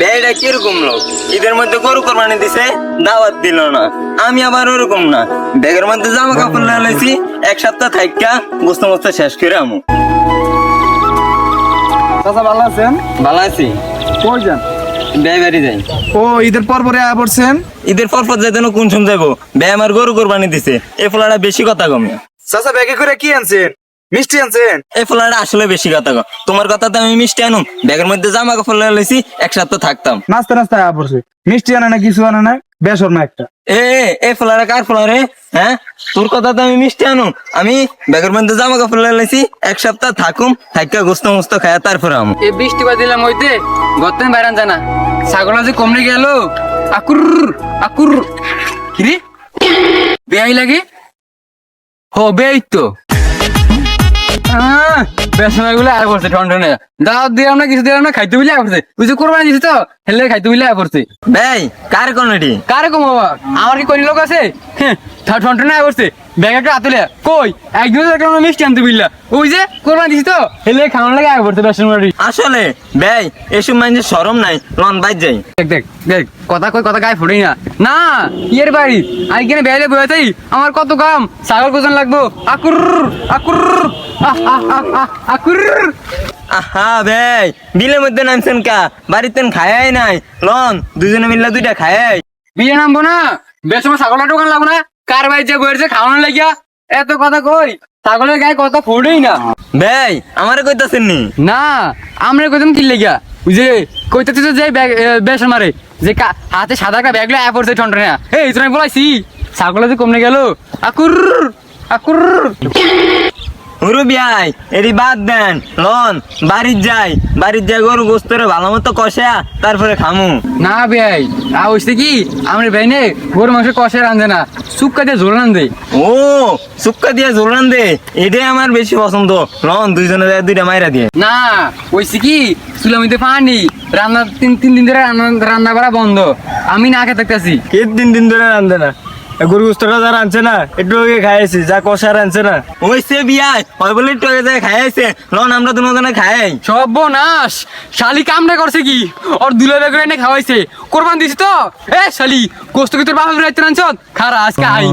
বেটা কিরকম লোক, ঈদের মধ্যে গরু কোরবানি দিছে, দাওয়াত দিল না। আমি আবার ওরকম না, ব্যাগের মধ্যে জামা কাপড় লাগাইছি, এক সপ্তাহ থাইকা গোস্ত মোস্ত শেষ করে আমু। চাচা ভালো আছেন? ভালো আছি। কই যান? ব্যয় বাড়ি যাই। ও ঈদের পর পরে আয়া পড়ছেন? ঈদের পর যাইতে কোন সময় যাবো? ব্যয় আমার গরু কোরবানি দিছে, এই ফলাটা বেশি কথা কমে। চাচা ব্যাগে করে কি আনছেন? মিষ্টি আনছেন? এই ফলাটা আসলে বেশি কথা কম। তোমার কথাতে আমি মিষ্টি আনুম, ব্যাগের মধ্যে জামা কাপড় লাগাইছি, এক সপ্তাহ থাকতাম। নাস্তা নাস্তা আয়া পড়ছে, মিষ্টি আনে না কিছু আনে না, বেশর্মা একটা। এ ফলারা কার ফলারে? হ্যাঁ, তোর কথাতে আমি মিষ্টি আনুম, আমি ব্যাগের মধ্যে জামা কাপড় লাগাইছি, এক সপ্তাহ থাকুম, থাকা গোস্ত মোস্ত খায়া তারপরে আম। এই বৃষ্টি করে দিলাম হইতে গতেন বাইরান জানা ছাগল যে কমরে গেল আকুর আকুর কিরে বেয়াই লাগে হো বেয়াই তো বেসনা গুলো আয় পড়ছে টনটনে দাওয়াত দিলাম না কিছু দিলাম না খাইতে বুঝলে আয় পড়ছে তুই যে কোরবানি দিছিস তো হেলে খাইতে বুঝলে আয় পড়ছে ভাই কার কোনটি? কারে কম বাবা আমার কি কোন লোক আছে টনটনে আয় পড়ছে ব্যাগ একটা আতুলে কই একদিন দেখলাম না মিষ্টি আনতে বুঝলা ওই যে কোরবানি দিছিস তো হেলে খাওয়ার লাগে আয় পড়ছে বেসন বাড়ি আসলে ভাই এসব মানুষের শরম নাই, লন বাইর যাই। দেখ দেখ দেখ কথা কই কথা গায়ে ফুটেই না না ইয়ের বাড়ি আর কেন বেড়ে বইতেই আমার কত কাম ছাগল কোজন লাগবো আকুর আকুর আহ আহ আহ আহ আকুর আহা ভাই বিলের মধ্যে নামছেন কা? বাড়িতে খায়াই নাই, লন দুজনে মিললে দুইটা খায়াই। বিয়ে নামবো না বেশ সময় ছাগলটা দোকান লাগবো না কার বাড়ি যে বইয়েছে খাওয়ানো লাগিয়া এত কথা কই ছাগলের গায়ে কথা ফুটেই না ভাই আমারে কইতাছেন নি? না আমরা কইতাম কি লাগিয়া ওই যে কইতাছিস যে বেশ মারে যে হাতে সাদা একটা ব্যাগ লয়ে পড়ছে ঠনটনে এই তুমি বলাইছি ছাগলে যে কমনে গেল আকুর আকুর হুরুবি আই এরি বাদ দেন, লন বাড়ির যাই, বাড়ির যাই গরু গোস্তরে ভালো মতো কষা তারপরে খামু। না ভাই তা হইছে কি আমরা ভাইনে গরু মাংস কষে রান্ধে না শুক্কা দিয়ে ঝোল রান্ধে ও সুক্কা দিয়ে জোরান দে, এটাই আমার বেশি পছন্দ। লন দুইজনে যায় দুইটা মাইরা দিয়ে। না হইছে কি চুলার মধ্যে পানি রান্না তিন দিন ধরে রান্না করা বন্ধ আমি না খেয়ে থাকতেছি কে দিন ধরে রান্ধে না? গরু গোস্তটা যা রাঁধছে না একটু আগে খাইছি, যা কষা রাঁধছে না। ওই সে বিয়ায় হয় বলে টয়ে যায় খাইছে, লন আমরা দুজনে খাই। সর্বনাশ শালি কামটা করছে কি ওর দুলা বেগুন এনে খাওয়াইছে কোরবান দিছি তো এ শালি গোস্ত কি তোর বাবা রাইতে রাঁধছ খারা আজকে আই